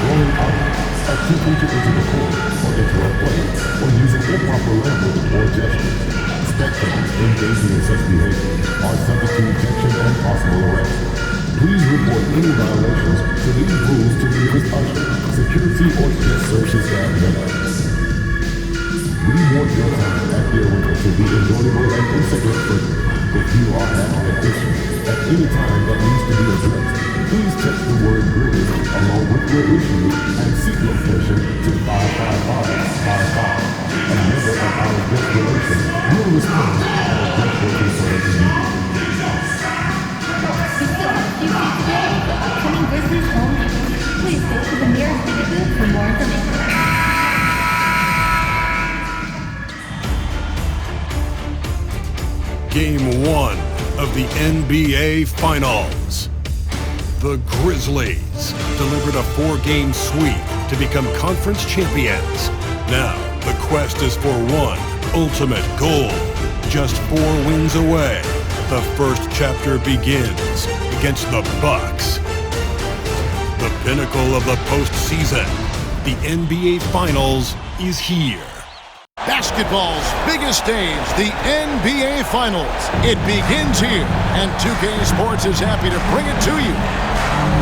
rolling out at 2 feet into the court or interrupt play, or using improper language or gestures. Spectators engaging in such behavior are subject to ejection and possible arrest. Please report any violations to these rules to the nearest usher, security, or guest services staff member. We want your time at the arena to be enjoyable and incident-free. If you are having an issue at any time that needs to be addressed, please text the word "grid" along with your issue and seek location to 55555. A member of our guest relations will respond and address your concern immediately. We still have a few seats available for upcoming Grizzlies home games. Please go to the nearest ticket booth for more information. Game 1 of the NBA Finals. The Grizzlies delivered a 4-game sweep to become conference champions. Now, the quest is for one ultimate goal. Just 4 wins away, the first chapter begins against the Bucks. The pinnacle of the postseason, the NBA Finals, is here. Basketball's biggest stage, the NBA Finals. It begins here, and 2K Sports is happy to bring it to you.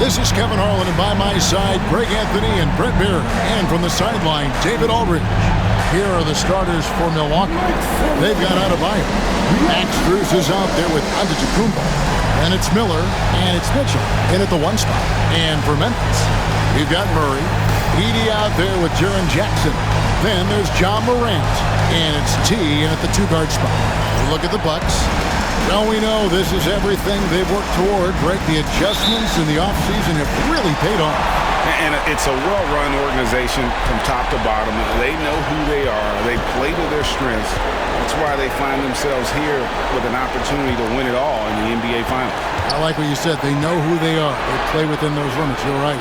This is Kevin Harlan, and by my side, Greg Anthony and Brett Beard. And from the sideline, David Aldridge. Here are the starters for Milwaukee. They've got Adebayo. Max Strus is out there with Antetokounmpo. And it's Miller, and it's Mitchell in at the 1 spot. And for Memphis, we've got Murray. Edey out there with Jaren Jackson. Then there's John Morant, and it's T in at the 2-guard spot. Look at the Bucks. Well, we know this is everything they've worked toward. Break the adjustments in the offseason have really paid off. And it's a well-run organization from top to bottom. They know who they are. They play to their strengths. That's why they find themselves here with an opportunity to win it all in the NBA Finals. I like what you said. They know who they are. They play within those limits. You're right.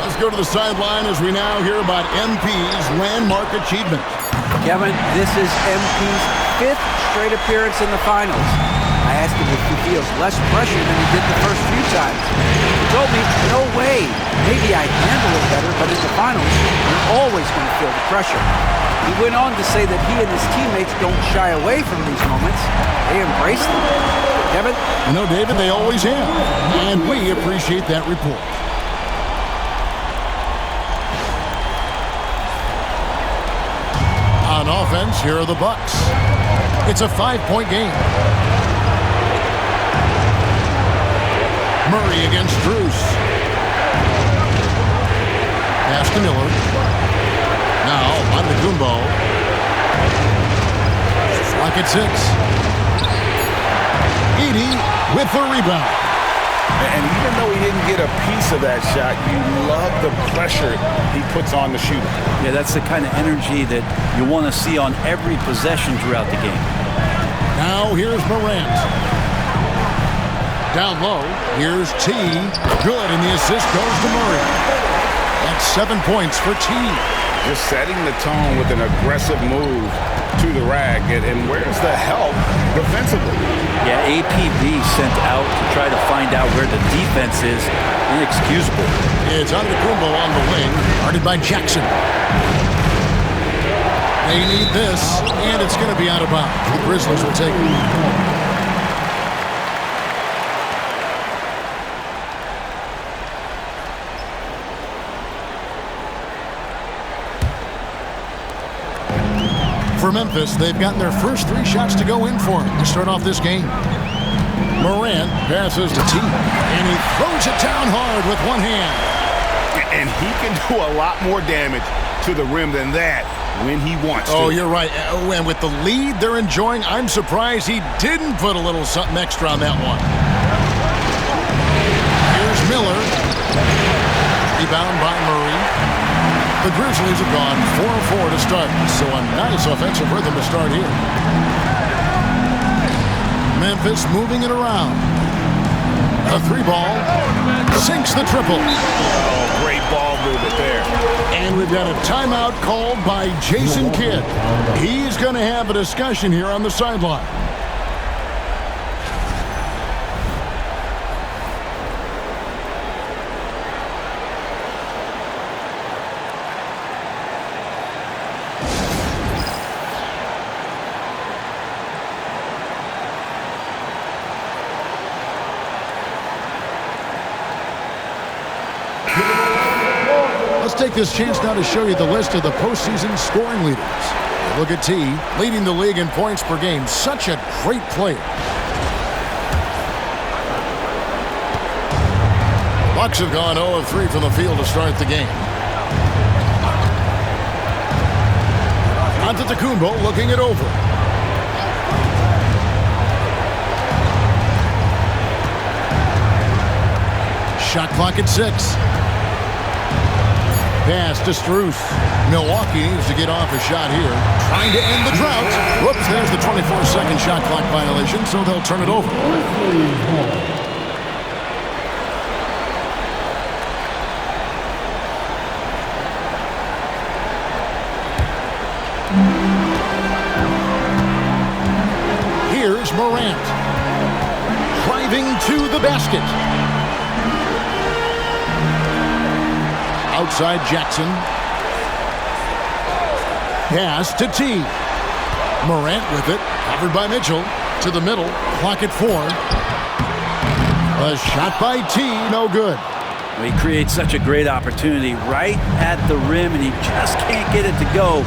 Let's go to the sideline as we now hear about MP's landmark achievement. Kevin, this is MP's 5th straight appearance in the finals. I asked him if he feels less pressure than he did the first few times. He told me, no way. Maybe I handle it better, but in the finals, you're always going to feel the pressure. He went on to say that he and his teammates don't shy away from these moments. They embrace them. Kevin? You know, David, they always have. And we appreciate that report. On offense, here are the Bucks. It's a 5-point game. Murray against Strus. Pass to Miller. Now, Antetokounmpo. Rocket 6. Edey with the rebound. And even though he didn't get a piece of that shot, you love the pressure he puts on the shooter. Yeah, that's the kind of energy that you want to see on every possession throughout the game. Now here's Morant. Down low, here's T. Good, and the assist goes to Murray. That's 7 points for T. Just setting the tone with an aggressive move to the rack. And where's the help defensively? Yeah, APB sent out to try to find out where the defense is. Inexcusable. It's Antetokounmpo on the wing, guarded by Jackson. They need this, and it's going to be out of bounds. The Grizzlies will take it. For Memphis, they've gotten their first 3 shots to go in for them to start off this game. Morant passes to T, and he throws it down hard with one hand. And he can do a lot more damage to the rim than that when he wants to. Oh, you're right. And with the lead they're enjoying, I'm surprised he didn't put a little something extra on that one. Here's Miller. Rebound by Murray. The Grizzlies have gone 4-4 to start, so a nice offensive rhythm to start here. Memphis moving it around. A 3-ball. Sinks the triple. Oh, great ball movement there. And we've got a timeout called by Jason Kidd. He's going to have a discussion here on the sideline. Let's take this chance now to show you the list of the postseason scoring leaders. Look at T, leading the league in points per game. Such a great player. Bucks have gone 0 of 3 from the field to start the game. Antetokounmpo looking it over. Shot clock at 6. Pass to Strus. Milwaukee needs to get off a shot here. Trying to end the drought. Whoops, there's the 24-second shot clock violation, so they'll turn it over. Here's Morant. Driving to the basket. Outside Jackson. Pass to T. Morant with it. Covered by Mitchell. To the middle. Clock at 4. A shot by T. No good. He creates such a great opportunity right at the rim, and he just can't get it to go.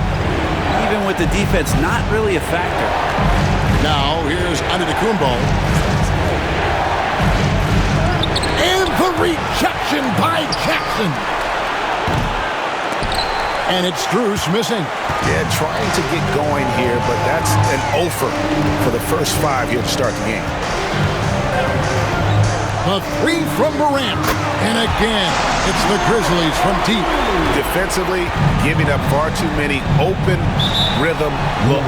Even with the defense not really a factor. Now here's Antetokounmpo. And the rejection by Jackson. And it's Strus missing. Yeah, trying to get going here, but that's an offer for the first 5 here to start the game. A 3 from Morant. And again, it's the Grizzlies from deep. Defensively, giving up far too many open rhythm looks.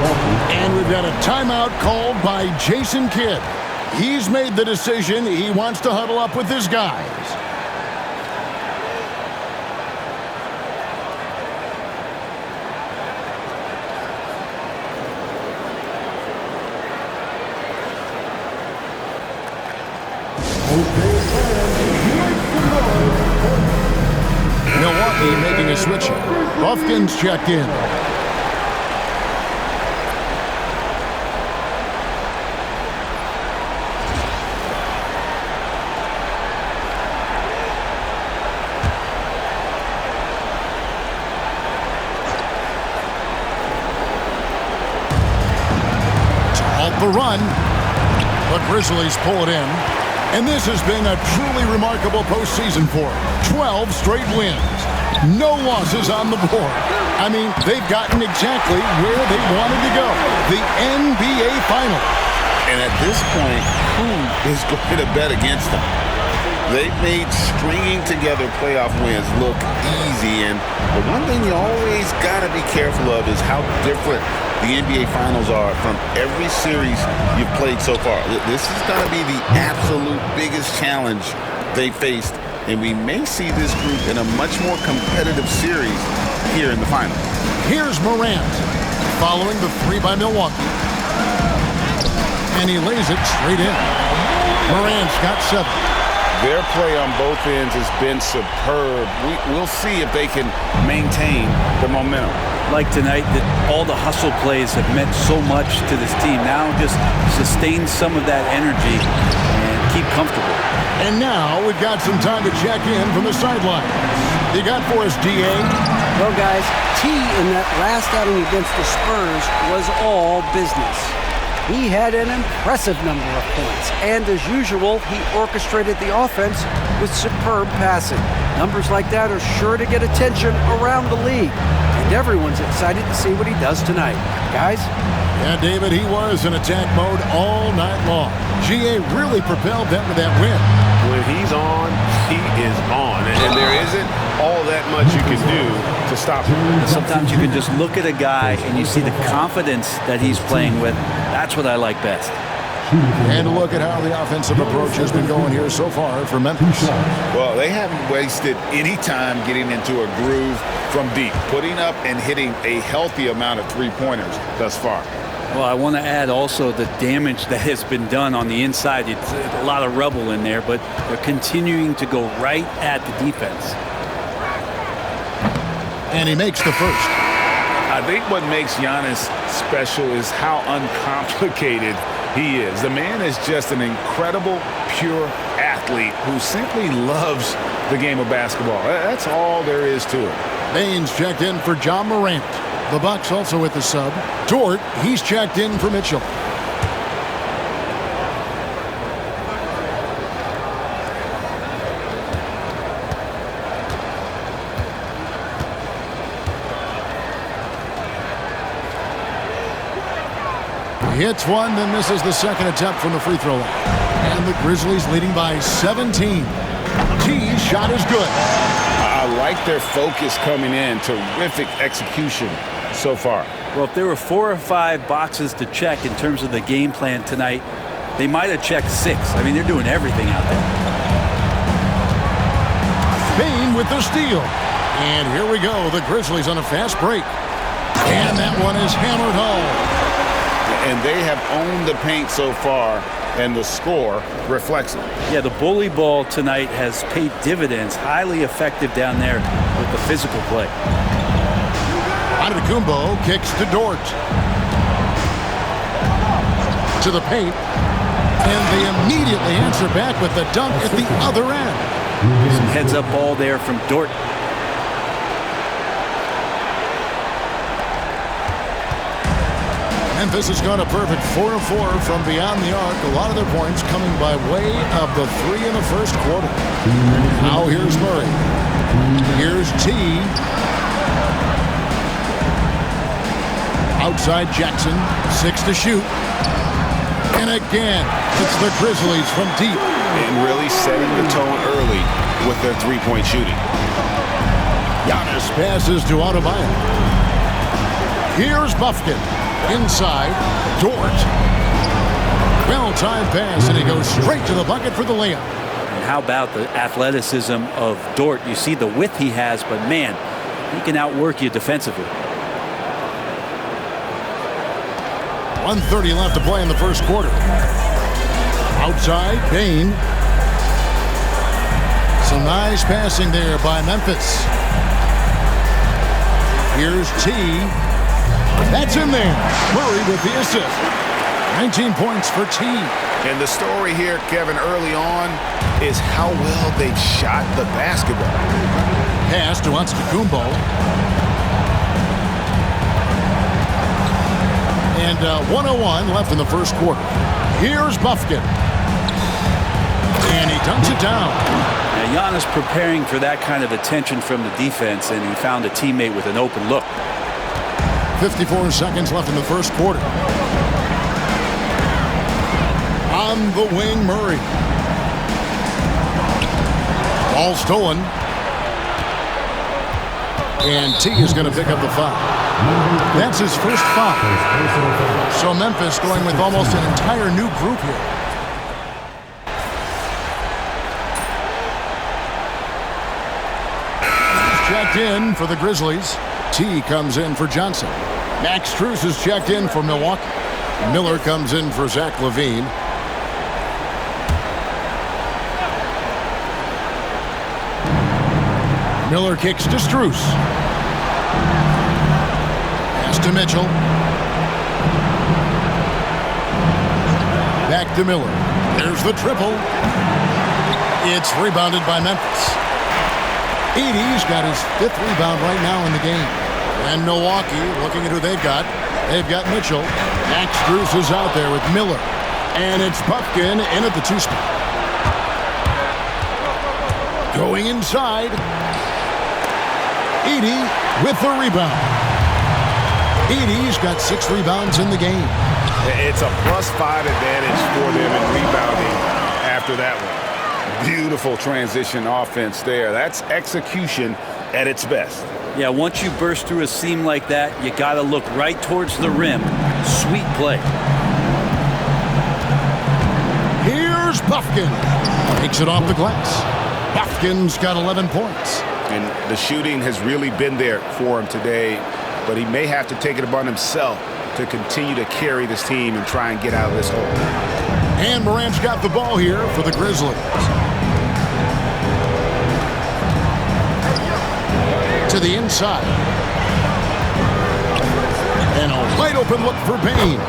And we've got a timeout called by Jason Kidd. He's made the decision. He wants to huddle up with his guys. Milwaukee making a switch here. Buffkin's checked in. To halt the run. The Grizzlies pull it in. And this has been a truly remarkable postseason for them. 12 straight wins. No losses on the board. I mean, they've gotten exactly where they wanted to go. The NBA Finals. And at this point, who is going to bet against them? They've made stringing together playoff wins look easy. And the one thing you always got to be careful of is how different the NBA Finals are from every series you've played so far. This is going to be the absolute biggest challenge they faced, and we may see this group in a much more competitive series here in the finals. Here's Morant, following the 3 by Milwaukee. And he lays it straight in. Morant's got 7. Their play on both ends has been superb. We'll see if they can maintain the momentum. Like tonight, that all the hustle plays have meant so much to this team. Now just sustain some of that energy and keep comfortable. And now we've got some time to check in from the sideline. You got for us, D.A.? Well, guys, T in that last outing against the Spurs was all business. He had an impressive number of points, and as usual, he orchestrated the offense with superb passing. Numbers like that are sure to get attention around the league, and everyone's excited to see what he does tonight. Guys? Yeah, David, he was in attack mode all night long. GA really propelled them to that win. When he's on, he is on, and there isn't all that much you can do to stop him. Sometimes you can just look at a guy and you see the confidence that he's playing with. That's what I like best. And a look at how the offensive approach has been going here so far for Memphis. Well, they haven't wasted any time getting into a groove from deep, putting up and hitting a healthy amount of three-pointers thus far. Well, I want to add also the damage that has been done on the inside. It's a lot of rubble in there, but they're continuing to go right at the defense. And he makes the first. I think what makes Giannis special is how uncomplicated he is. The man is just an incredible pure athlete who simply loves the game of basketball. That's all there is to it. Baines checked in for John Morant. The Bucks also with the sub. Dort, he's checked in for Mitchell. He hits one, then misses the second attempt from the free throw line. And the Grizzlies leading by 17. T's shot is good. I like their focus coming in. Terrific execution so far. Well, if there were 4 or 5 boxes to check in terms of the game plan tonight, they might have checked 6. I mean, they're doing everything out there. Bane with the steal. And here we go. The Grizzlies on a fast break. And that one is hammered home. And they have owned the paint so far, and the score reflects it. Yeah, the bully ball tonight has paid dividends. Highly effective down there with the physical play. Antetokounmpo kicks to Dort. To the paint. And they immediately answer back with the dunk at the other end. Some heads-up ball there from Dort. Memphis has got a perfect 4-4 from beyond the arc. A lot of their points coming by way of the 3 in the first quarter. Now here's Murray. Here's T. Outside Jackson. 6 to shoot. And again, it's the Grizzlies from deep. And really setting the tone early with their three-point shooting. Giannis passes to Adebayo. Here's Buffkin. Inside, Dort. Well-timed pass, and he goes straight to the bucket for the layup. And how about the athleticism of Dort? You see the width he has, but man, he can outwork you defensively. 1:30 left to play in the first quarter. Outside, Bane. Some nice passing there by Memphis. Here's T. That's in there. Murray with the assist. 19 points for T. And the story here, Kevin, early on is how well they've shot the basketball. Pass to Antetokounmpo. And 1:01 left in the first quarter. Here's Buffkin. And he dunks it down. Now, Giannis preparing for that kind of attention from the defense, and he found a teammate with an open look. 54 seconds left in the first quarter. On the wing, Murray. Ball stolen. And T is going to pick up the foul. That's his first foul. So Memphis going with almost an entire new group here. He's checked in for the Grizzlies. T comes in for Johnson. Max Strus is checked in for Milwaukee. Miller comes in for Zach LaVine. Miller kicks to Strus. Pass to Mitchell. Back to Miller. There's the triple. It's rebounded by Memphis. Edey's got his 5th rebound right now in the game. And Milwaukee, looking at who they've got Mitchell. Max Strus is out there with Miller. And it's Buffkin in at the 2 spot. Going inside. Edey with the rebound. Edey's got 6 rebounds in the game. It's a +5 advantage for them in rebounding after that one. Beautiful transition offense there. That's execution at its best. Yeah, once you burst through a seam like that, you got to look right towards the rim. Sweet play. Here's Buffkin. Takes it off the glass. Buffkin's got 11 points. And the shooting has really been there for him today, but he may have to take it upon himself to continue to carry this team and try and get out of this hole. And Morant's got the ball here for the Grizzlies. To the inside. And a wide open look for Bane.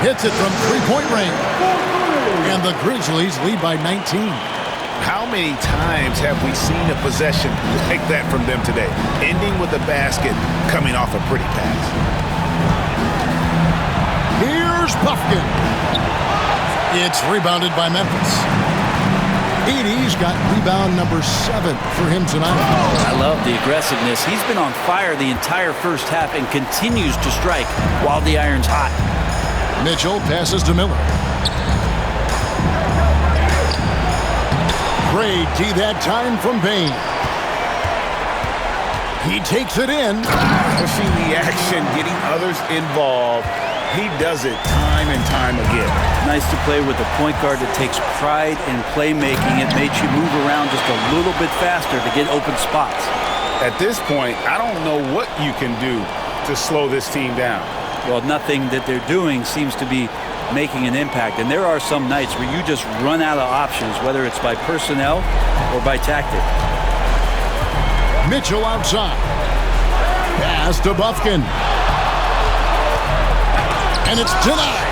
Hits it from 3-point range. And the Grizzlies lead by 19. How many times have we seen a possession like that from them today? Ending with a basket, coming off a pretty pass. Here's Buffkin. It's rebounded by Memphis. Edey's got rebound number 7 for him tonight. I love the aggressiveness. He's been on fire the entire first half and continues to strike while the iron's hot. Mitchell passes to Miller. Great D that time from Bane. He takes it in. Pushing the action, getting others involved. He does it time and time again. Nice to play with a point guard that takes pride in playmaking. It makes you move around just a little bit faster to get open spots. At this point, I don't know what you can do to slow this team down. Well, nothing that they're doing seems to be making an impact. And there are some nights where you just run out of options, whether it's by personnel or by tactic. Mitchell outside. Pass to Buffkin. And it's denied.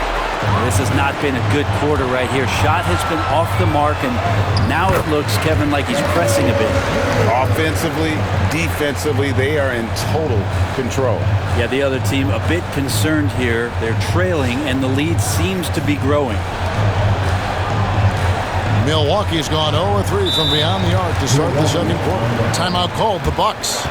This has not been a good quarter right here. Shot has been off the mark, and now it looks, Kevin, like he's pressing a bit. Offensively, defensively, they are in total control. Yeah, the other team a bit concerned here. They're trailing, and the lead seems to be growing. Milwaukee's gone 0-3 from beyond the arc to start the second quarter. Timeout called the Bucks.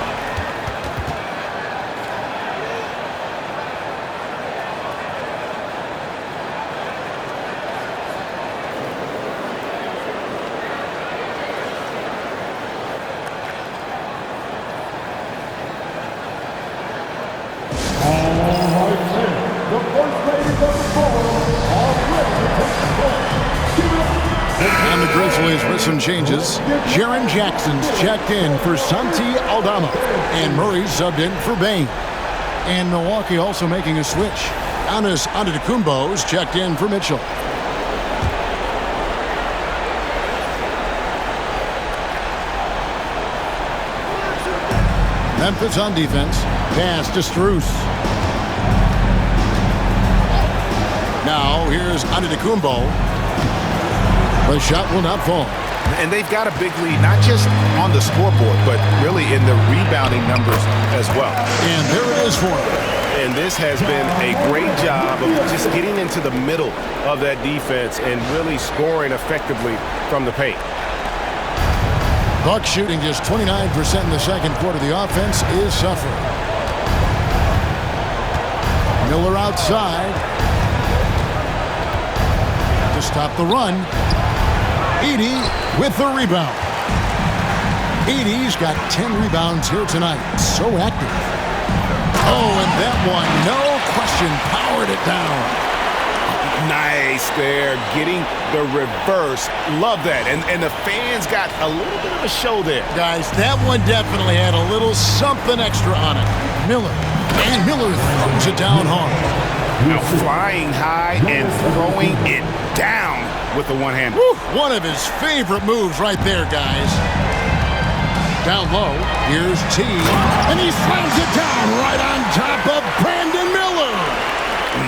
And the Grizzlies with some changes. Jaren Jackson's checked in for Santi Aldama. And Murray's subbed in for Bane. And Milwaukee also making a switch. Giannis Antetokounmpo's checked in for Mitchell. Memphis on defense. Pass to Strus. Now here's Antetokounmpo. The shot will not fall. And they've got a big lead, not just on the scoreboard, but really in the rebounding numbers as well. And there it is for them. And this has been a great job of just getting into the middle of that defense and really scoring effectively from the paint. Bucks shooting just 29% in the second quarter. The offense is suffering. Miller outside to stop the run. Edey with the rebound. Edey's got 10 rebounds here tonight. So active. Oh, and that one, no question, powered it down. Nice there, getting the reverse. Love that. And the fans got a little bit of a show there. Guys, that one definitely had a little something extra on it. Miller. And Miller throws it down hard. Now flying high and throwing it down with the one-hand. One of his favorite moves right there, guys. Down low, here's T. And he slams it down right on top of Brandon Miller.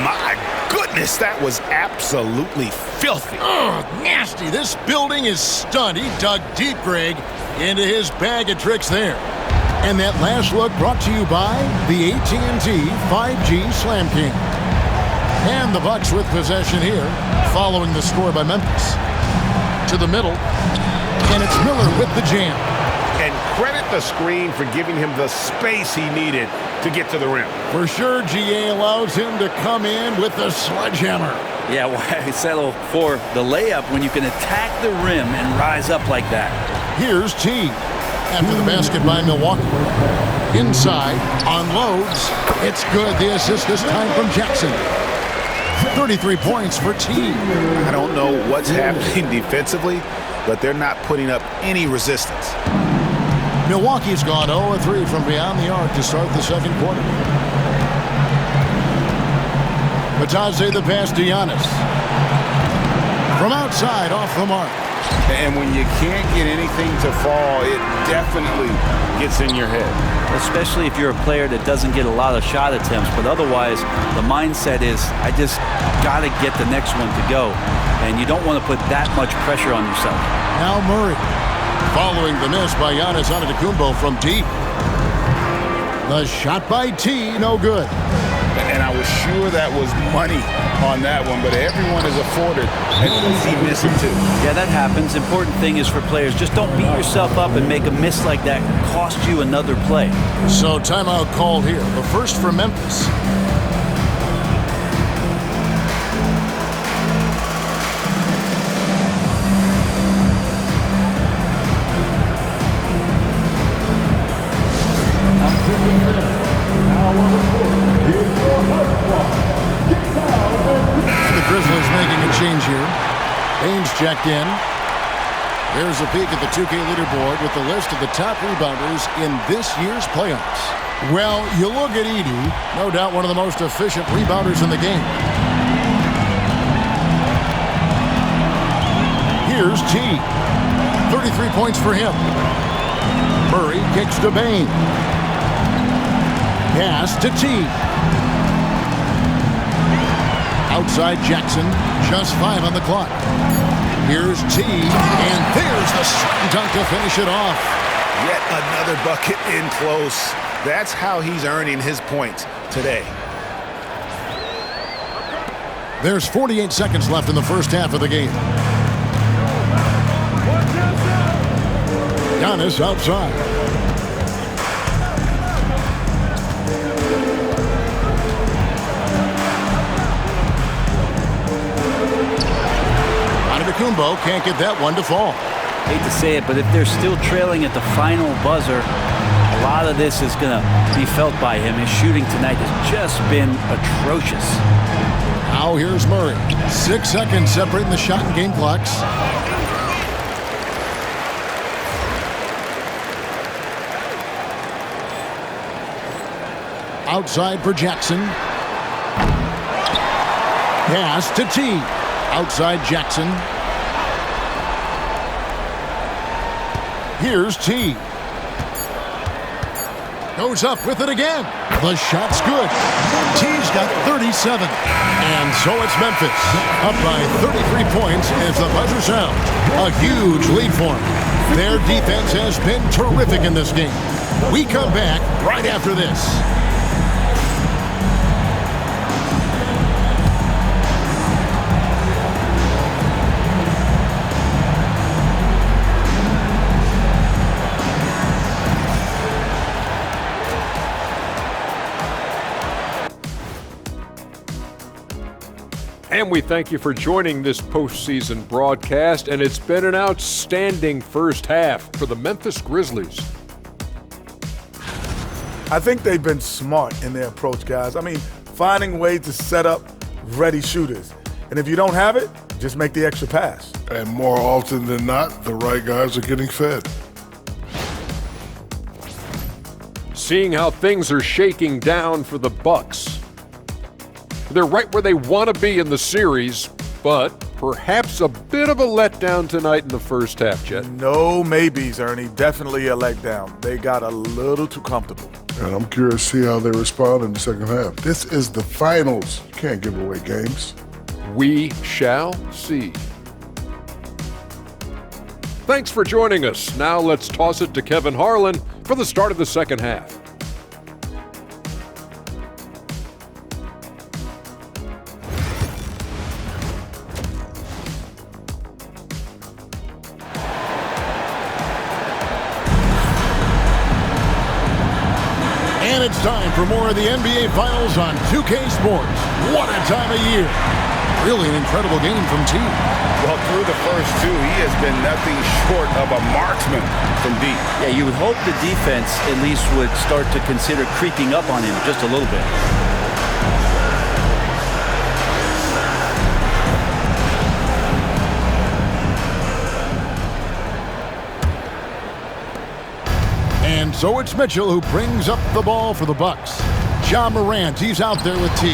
My goodness, that was absolutely filthy. Oh, nasty. This building is stunned. He dug deep, Greg, into his bag of tricks there. And that last look brought to you by the AT&T 5G Slam King. And the Bucks with possession here, following the score by Memphis. To the middle, and it's Miller with the jam. And credit the screen for giving him the space he needed to get to the rim. For sure, GA allows him to come in with the sledgehammer. Yeah, why settle for the layup when you can attack the rim and rise up like that? Here's T. After the basket by Milwaukee. Inside, unloads. It's good. The assist this time from Jackson. 33 points for T. I don't know what's happening defensively, but they're not putting up any resistance. Milwaukee's gone 0-3 from beyond the arc to start the second quarter. Batadze the pass to Giannis. From outside, off the mark. And when you can't get anything to fall, it definitely gets in your head. Especially if you're a player that doesn't get a lot of shot attempts, but otherwise the mindset is, I just got to get the next one to go. And you don't want to put that much pressure on yourself. Now Murray, following the miss by Giannis Antetokounmpo from deep. The shot by T, no good. And I was sure that was money on that one, but everyone is afforded an easy miss or two. Yeah, that happens. Important thing is for players, just don't beat yourself up and make a miss like that cost you another play. So timeout called here. The first for Memphis. Change here. Baines checked in. There's a peek at the 2K leaderboard with the list of the top rebounders in this year's playoffs. Well, you look at Edey, no doubt one of the most efficient rebounders in the game. Here's T. 33 points for him. Murray kicks to Bane. Pass to T. Outside Jackson, just 5 on the clock. Here's T, and there's the slam dunk to finish it off. Yet another bucket in close. That's how he's earning his points today. There's 48 seconds left in the first half of the game. Giannis outside. Antetokounmpo can't get that one to fall. Hate to say it, but if they're still trailing at the final buzzer, a lot of this is going to be felt by him. His shooting tonight has just been atrocious. Now here's Murray. 6 seconds separating the shot and game clocks. Outside for Jackson. Pass to T. Outside Jackson. Here's T. Goes up with it again. The shot's good. T's got 37. And so it's Memphis. Up by 33 points as the buzzer sounds. A huge lead for them. Their defense has been terrific in this game. We come back right after this. And we thank you for joining this postseason broadcast, and it's been an outstanding first half for the Memphis Grizzlies. I think they've been smart in their approach, guys. I mean, finding ways to set up ready shooters. And if you don't have it, just make the extra pass. And more often than not, the right guys are getting fed. Seeing how things are shaking down for the Bucks. They're right where they want to be in the series, but perhaps a bit of a letdown tonight in the first half, Jet. No maybes, Ernie. Definitely a letdown. They got a little too comfortable. And I'm curious to see how they respond in the second half. This is the finals. You can't give away games. We shall see. Thanks for joining us. Now let's toss it to Kevin Harlan for the start of the second half. And it's time for more of the NBA Finals on 2K Sports. What a time of year. Really an incredible game from T. Well, through the first two, he has been nothing short of a marksman from deep. Yeah, you would hope the defense at least would start to consider creeping up on him just a little bit. And so it's Mitchell who brings up the ball for the Bucks. Ja Morant, he's out there with T.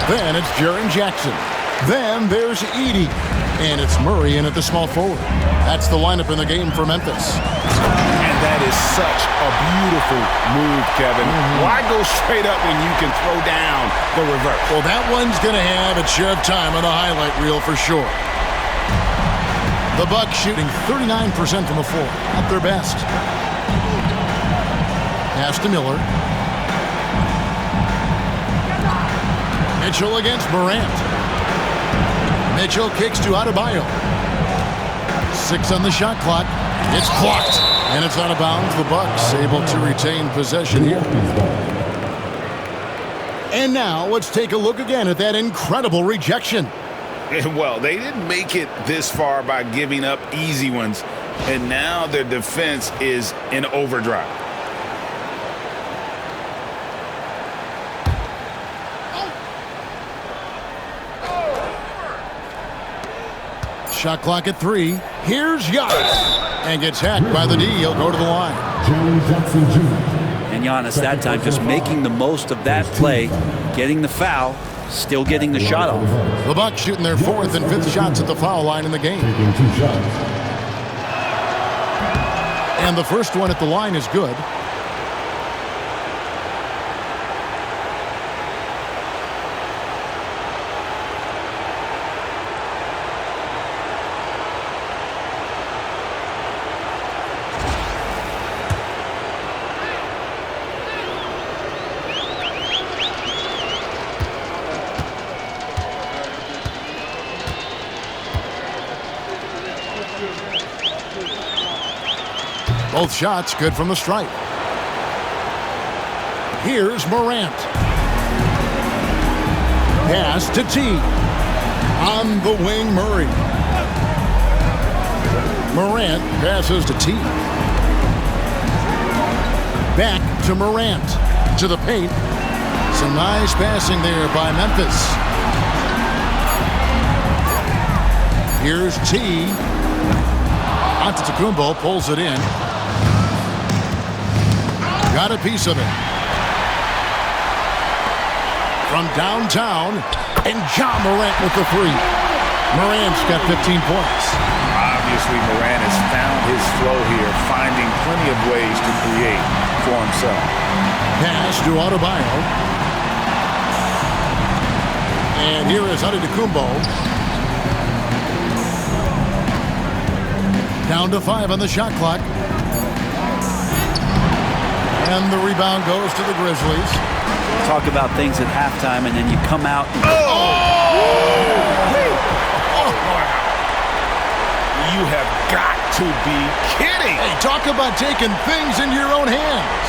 Then it's Jaren Jackson. Then there's Edey. And it's Murray in at the small forward. That's the lineup in the game for Memphis. And that is such a beautiful move, Kevin. Why go straight up when you can throw down the reverse? Well, that one's going to have its share of time on the highlight reel for sure. The Bucks shooting 39% from the floor. At their best. Pass to Miller. Mitchell against Morant. Mitchell kicks to Adebayo. 6 on the shot clock. It's blocked. And it's out of bounds. The Bucks able to retain possession here. And now let's take a look again at that incredible rejection. Well, they didn't make it this far by giving up easy ones. And now their defense is in overdrive. Shot clock at 3. Here's Giannis. And gets hacked by the D. He'll go to the line. And Giannis that time just making the most of that play, getting the foul, still getting the shot off. The Bucks shooting their 4th and 5th shots at the foul line in the game. And the first one at the line is good. Both shots good from the stripe. Here's Morant. Pass to T. On the wing, Murray. Morant passes to T. Back to Morant. To the paint. Some nice passing there by Memphis. Here's T. Antetokounmpo pulls it in. Got a piece of it. From downtown, and Ja Morant with the 3. Morant's got 15 points. Obviously, Morant has found his flow here, finding plenty of ways to create for himself. Pass to Adebayo. And here is Antetokounmpo. Down to 5 on the shot clock. And the rebound goes to the Grizzlies. Talk about things at halftime, and then you come out. And You have got to be kidding. Hey, talk about taking things in your own hands.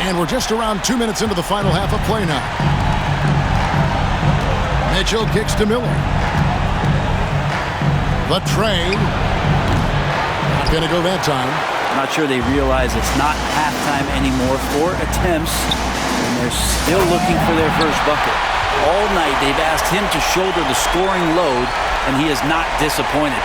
And we're just around 2 minutes into the final half of play now. Mitchell kicks to Miller. The trade. Not going to go that time. I'm not sure they realize it's not halftime anymore. 4 attempts, and they're still looking for their first bucket. All night they've asked him to shoulder the scoring load, and he is not disappointed.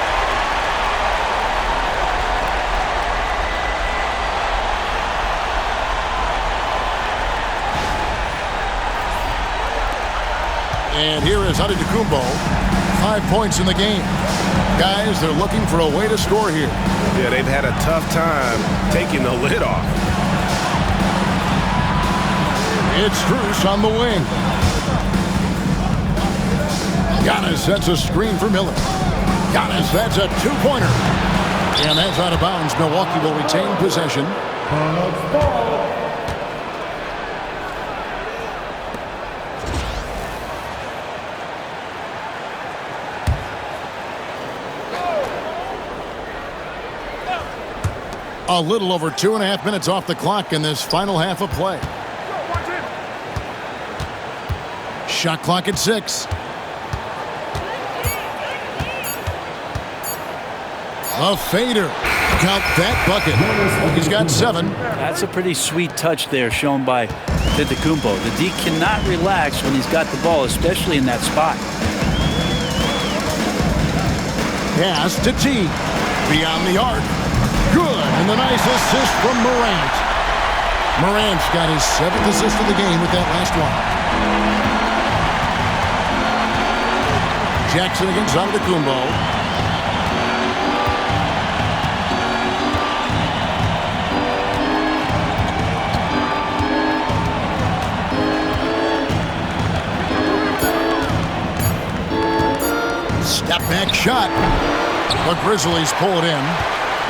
And here is Antetokounmpo. 5 points in the game. Guys, they're looking for a way to score here. Yeah, they've had a tough time taking the lid off. It's Strus on the wing. Giannis sets a screen for Miller. Giannis, that's a 2-pointer. And that's out of bounds. Milwaukee will retain possession. A little over 2.5 minutes off the clock in this final half of play. Shot clock at 6. A fader. Count that bucket. He's got 7. That's a pretty sweet touch there shown by Antetokounmpo. The D cannot relax when he's got the ball, especially in that spot. Pass to T. beyond the arc. Good, and the nice assist from Morant. Morant's got his 7th assist of the game with that last one. Jackson against Antetokounmpo. Step back shot. The Grizzlies pull it in.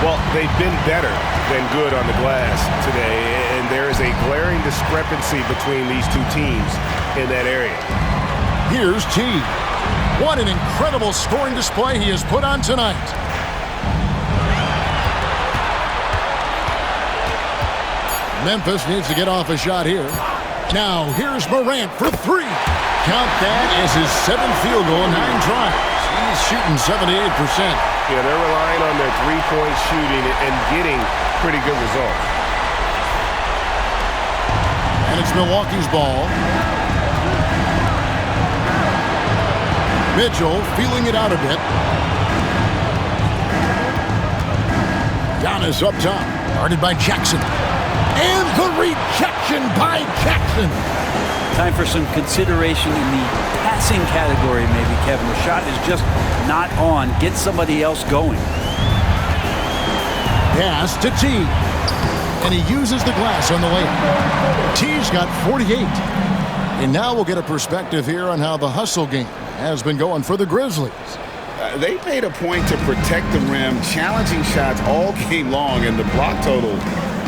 Well, they've been better than good on the glass today, and there is a glaring discrepancy between these two teams in that area. Here's T. What an incredible scoring display he has put on tonight. Memphis needs to get off a shot here. Now, here's Morant for 3. Count that as his 7th field goal in 9 tries. He's shooting 78%. Yeah, they're relying on their three-point shooting and getting pretty good results. And it's Milwaukee's ball. Mitchell feeling it out a bit. Giannis up top. Guarded by Jackson. And the rejection by Jackson. Time for some consideration in the passing category, maybe, Kevin. The shot is just not on. Get somebody else going. Pass to T. And he uses the glass on the layup. T's got 48. And now we'll get a perspective here on how the hustle game has been going for the Grizzlies. They made a point to protect the rim, challenging shots all game long, and the block total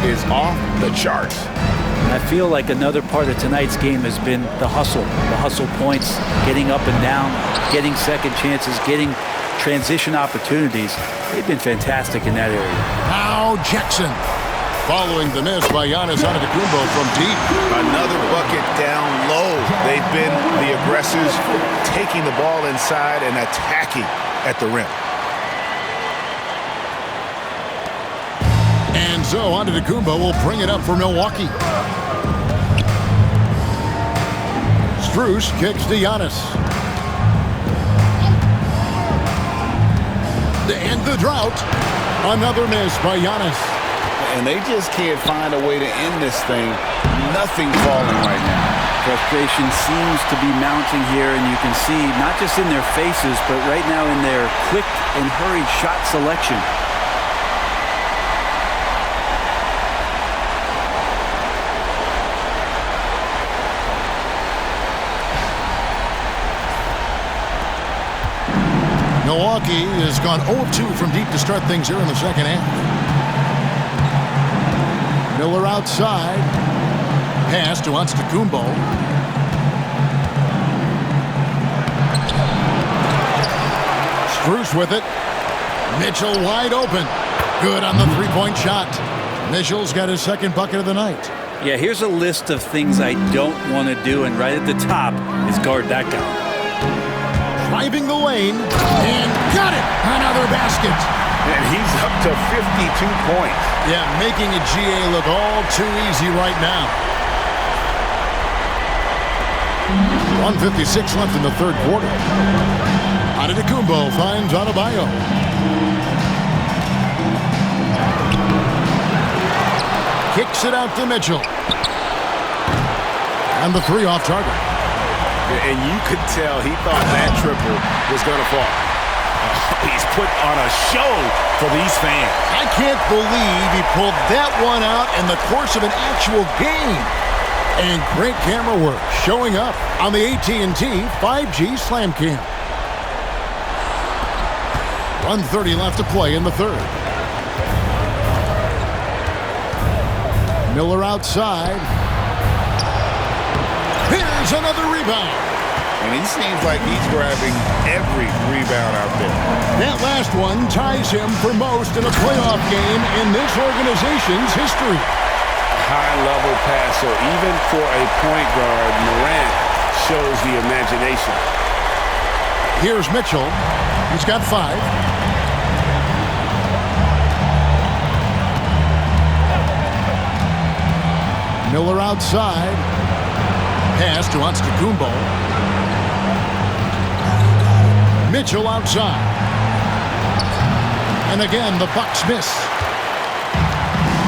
is off the charts. I feel like another part of tonight's game has been the hustle points, getting up and down, getting second chances, getting transition opportunities. They've been fantastic in that area. Now Jackson, following the miss by Giannis Antetokounmpo from deep. Another bucket down low. They've been the aggressors, taking the ball inside and attacking at the rim. And so Antetokounmpo will bring it up for Milwaukee. Strus kicks to Giannis. To end the drought, another miss by Giannis. And they just can't find a way to end this thing. Nothing falling right now. Frustration seems to be mounting here, and you can see not just in their faces, but right now in their quick and hurried shot selection. Milwaukee has gone 0-2 from deep to start things here in the second half. Miller outside. Pass to Antetokounmpo. Strus with it. Mitchell wide open. Good on the three-point shot. Mitchell's got his second bucket of the night. Yeah, here's a list of things I don't want to do, and right at the top is guard that guy. Driving the lane, and got it! Another basket. And he's up to 52 points. Yeah, making a GA look all too easy right now. 1:56 left in the third quarter. Antetokounmpo finds Adebayo. Kicks it out to Mitchell. And the three off target. And you could tell he thought that triple was going to fall. He's put on a show for these fans. I can't believe he pulled that one out in the course of an actual game. And great camera work showing up on the AT&T 5G Slam Cam. 1:30 left to play in the third. Miller outside. Here's another rebound. And he seems like he's grabbing every rebound out there. That last one ties him for most in a playoff game in this organization's history. High-level passer, even for a point guard. Morant shows the imagination. Here's Mitchell. He's got 5. Miller outside. Pass to Antetokounmpo. Mitchell outside. And again, the Bucks miss.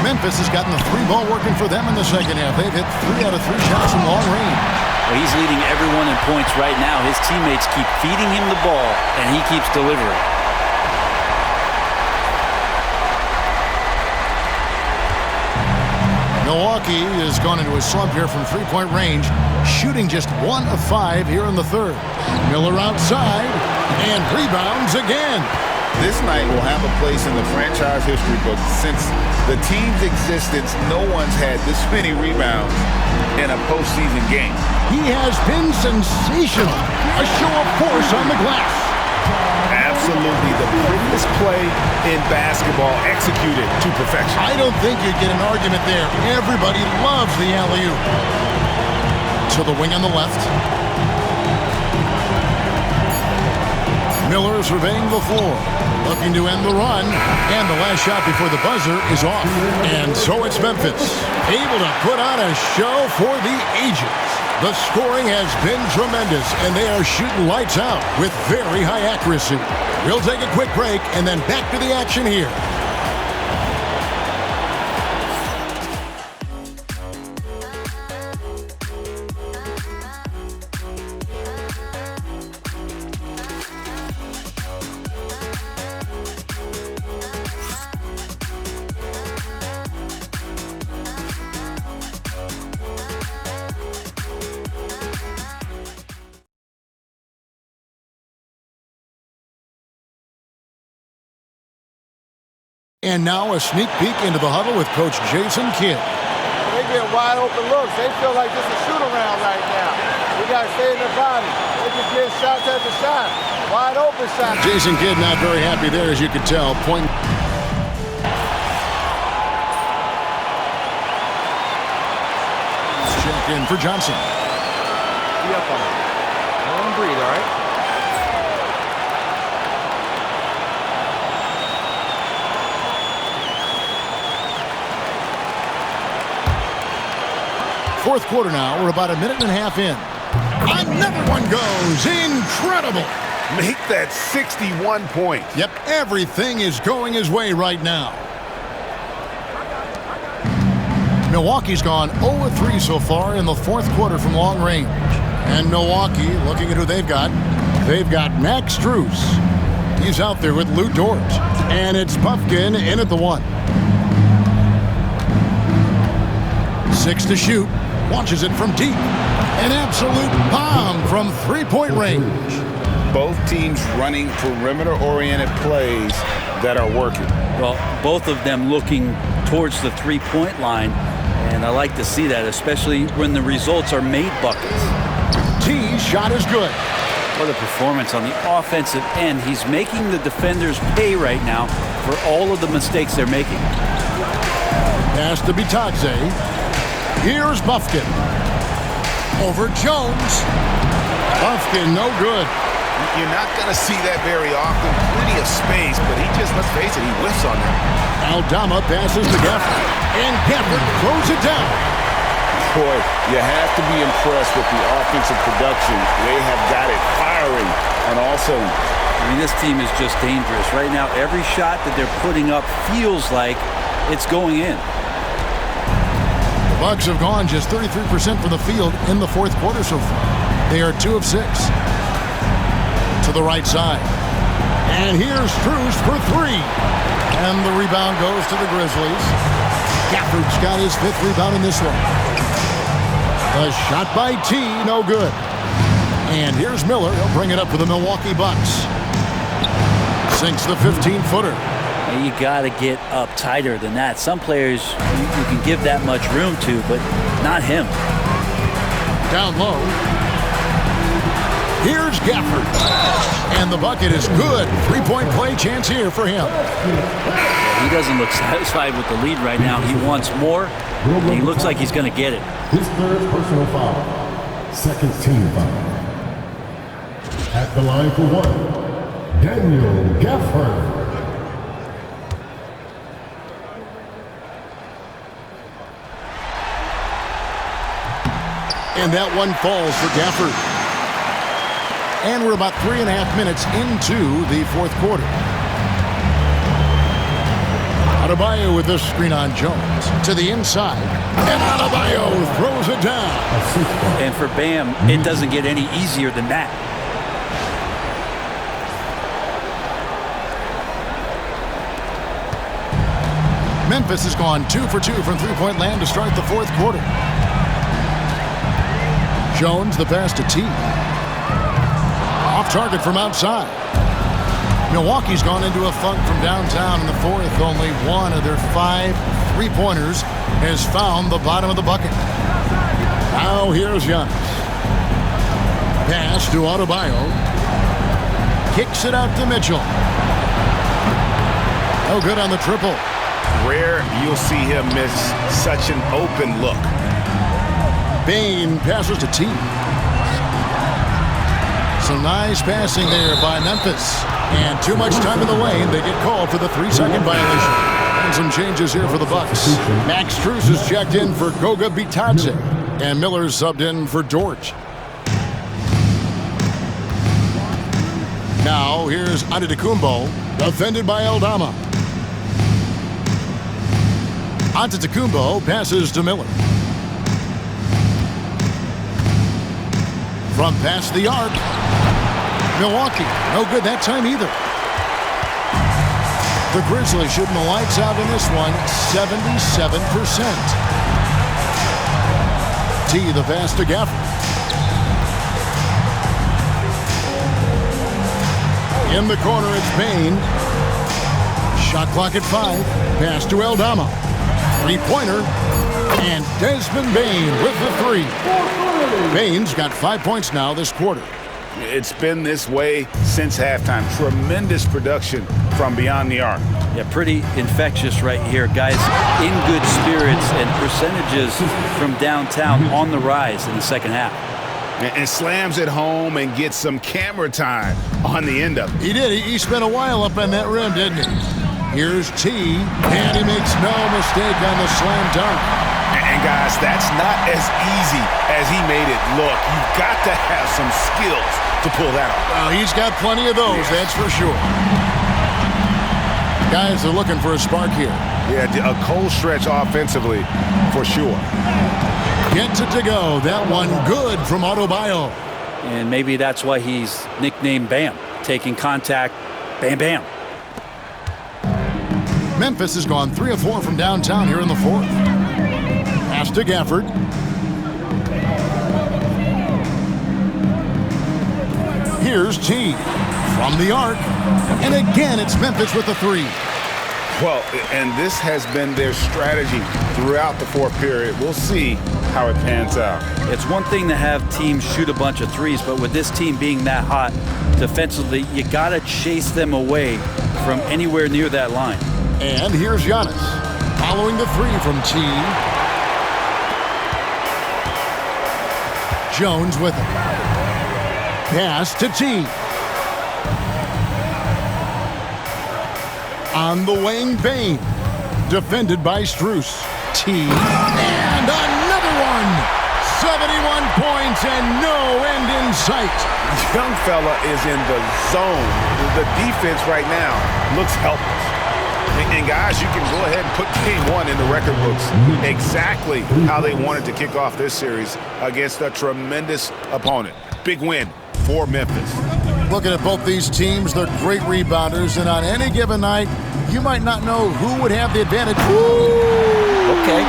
Memphis has gotten the three ball working for them in the second half. They've hit 3 out of 3 shots from long range. Well, he's leading everyone in points right now. His teammates keep feeding him the ball, and he keeps delivering. Milwaukee has gone into a slump here from three-point range, shooting just 1 of 5 here in the third. Miller outside, and rebounds again. This night will have a place in the franchise history book. Since the team's existence, no one's had this many rebounds in a postseason game. He has been sensational. A show of force on the glass. Absolutely the prettiest play in basketball, executed to perfection. I don't think you'd get an argument there. Everybody loves the alley-oop. To the wing on the left. Miller surveying the floor, looking to end the run, and the last shot before the buzzer is off. And so it's Memphis, able to put on a show for the ages. The scoring has been tremendous, and they are shooting lights out with very high accuracy. We'll take a quick break and then back to the action here. And now a sneak peek into the huddle with Coach Jason Kidd. They get wide open looks. They feel like this is a shoot around right now. We got to stay in their body. They just get shots after shot. Wide open shots. Jason Kidd not very happy there, as you can tell. Point. Check in for Johnson. Be up on it. Let him breathe, all right? Fourth quarter now. We're about a minute and a half in. Another one goes. Incredible. Make that 61 points. Yep, everything is going his way right now. Milwaukee's gone 0-3 so far in the fourth quarter from long range. And Milwaukee, looking at who they've got Max Strus. He's out there with Lou Dort. And it's Bufkin in at the 1. 6 to shoot. Launches it from deep. An absolute bomb from three-point range. Both teams running perimeter-oriented plays that are working. Well, both of them looking towards the three-point line, and I like to see that, especially when the results are made buckets. T's shot is good. What a performance on the offensive end. He's making the defenders pay right now for all of the mistakes they're making. Pass to Bitadze. Here's Bufkin. Over Jones. Bufkin, no good. You're not going to see that very often. Plenty of space, but he just, let's face it, he whiffs on them. Aldama passes to Gafford. And Gafford throws it down. Boy, you have to be impressed with the offensive production. They have got it firing on all cylinders. I mean, this team is just dangerous. Right now, every shot that they're putting up feels like it's going in. Bucks have gone just 33% from the field in the fourth quarter so far. They are 2 of 6. To the right side. And here's Strus for 3. And the rebound goes to the Grizzlies. Gafford's got his 5th rebound in this one. The shot by T, no good. And here's Miller. He'll bring it up for the Milwaukee Bucks. Sinks the 15-footer. You got to get up tighter than that. Some players you can give that much room to, but not him. Down low. Here's Gafford. And the bucket is good. 3-point play chance here for him. He doesn't look satisfied with the lead right now. He wants more. And he looks like he's going to get it. His 3rd personal foul. 2nd team foul. At the line for 1, Daniel Gafford. And that one falls for Gafford. And we're about 3.5 minutes into the fourth quarter. Adebayo with this screen on Jones. To the inside. And Adebayo throws it down. And for Bam, it doesn't get any easier than that. Memphis has gone 2 for 2 from three-point land to start the fourth quarter. Jones, the pass to T. Off target from outside. Milwaukee's gone into a funk from downtown in the fourth. Only one of their 5 three-pointers has found the bottom of the bucket. Now here's Giannis. Pass to Adebayo. Kicks it out to Mitchell. No good on the triple. Rare you'll see him miss such an open look. Bane passes to T. Some nice passing there by Memphis. And too much time in the lane. They get called for the 3-second violation. And some changes here for the Bucks. Max Strus is checked in for Goga Bitadze. And Miller's subbed in for George. Now here's Antetokounmpo, defended by Aldama. Antetokounmpo passes to Miller. From past the arc. Milwaukee, no good that time either. The Grizzlies shooting the lights out in this one, 77%. T, the pass to Gafford. In the corner, it's Payne. Shot clock at 5. Pass to Aldama. Three-pointer. And Desmond Bane with the 3. Bane's got 5 points now this quarter. It's been this way since halftime. Tremendous production from beyond the arc. Yeah, pretty infectious right here. Guys in good spirits and percentages from downtown on the rise in the second half. And slams it home and gets some camera time on the end of it. He did. He spent a while up on that rim, didn't he? Here's T, and he makes no mistake on the slam dunk. And guys, that's not as easy as he made it look. You've got to have some skills to pull that off. Well, he's got plenty of those, that's for sure. Guys are looking for a spark here. Yeah, a cold stretch offensively, for sure. Gets it to go. That one good from Adebayo. And maybe that's why he's nicknamed Bam. Taking contact, bam, bam. Memphis has gone 3 of 4 from downtown here in the fourth. Pass to Gafford. Here's T from the arc. And again, it's Memphis with the 3. Well, and this has been their strategy throughout the fourth period. We'll see how it pans out. It's one thing to have teams shoot a bunch of threes, but with this team being that hot defensively, you got to chase them away from anywhere near that line. And here's Giannis following the 3 from T. Jones with it. Pass to T. On the wing, Bane. Defended by Strus. T. And another one. 71 points and no end in sight. Young fella is in the zone. The defense right now looks helpless. And guys, you can go ahead and put game 1 in the record books. Exactly how they wanted to kick off this series against a tremendous opponent. Big win for Memphis. Looking at both these teams, they're great rebounders, and on any given night, you might not know who would have the advantage. Ooh. Okay.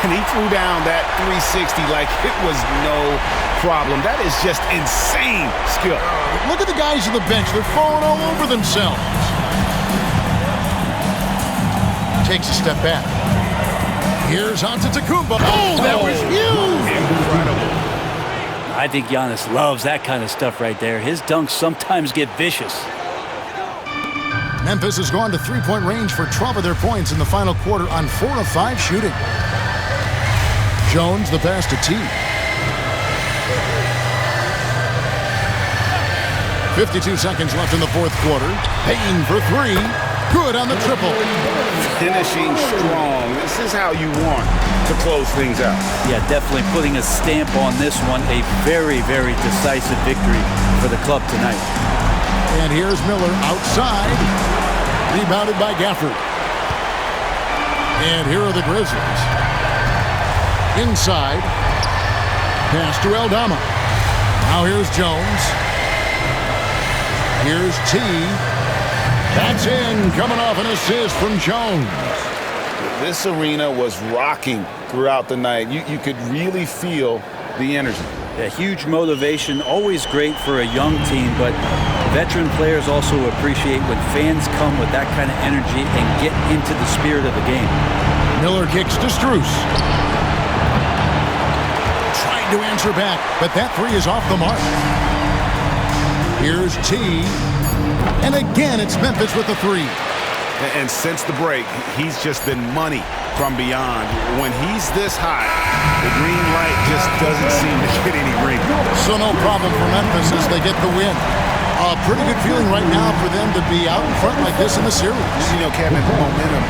And he threw down that 360 like it was no problem. That is just insane skill. Look at the guys on the bench. They're falling all over themselves. Takes a step back. Here's Antetokounmpo. Oh, that was huge! Incredible. I think Giannis loves that kind of stuff right there. His dunks sometimes get vicious. Memphis has gone to three-point range for 12 of their points in the final quarter on 4 of 5 shooting. Jones, the pass to T. 52 seconds left in the fourth quarter. Payne for 3. Good on the triple. Finishing strong. This is how you want to close things out. Yeah, definitely putting a stamp on this one. A very, very decisive victory for the club tonight. And here's Miller outside. Rebounded by Gafford. And here are the Grizzlies. Inside. Pass to Aldama. Now here's Jones. Here's T. That's in. Coming off an assist from Jones. This arena was rocking throughout the night. You could really feel the energy. A huge motivation, always great for a young team, but veteran players also appreciate when fans come with that kind of energy and get into the spirit of the game. Miller kicks to Strus. Trying to answer back, but that three is off the mark. Here's T. And again, it's Memphis with the three. And since the break, he's just been money from beyond. When he's this high, the green light just doesn't seem to get any green. So no problem for Memphis as they get the win. A pretty good feeling right now for them to be out in front like this in the series. You know, Kevin, momentum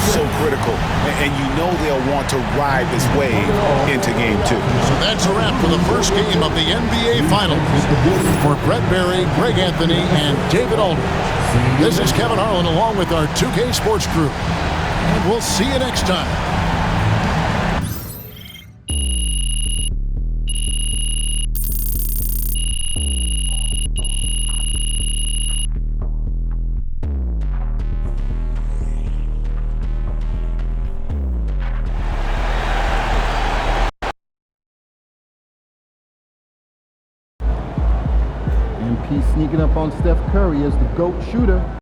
so critical. And you know they'll want to ride this wave into game 2. So that's a wrap for the first game of the NBA Finals. For Brett Berry, Greg Anthony, and David Aldridge, this is Kevin Harlan along with our 2K Sports crew. And we'll see you next time. MP sneaking up on Steph Curry as the GOAT shooter.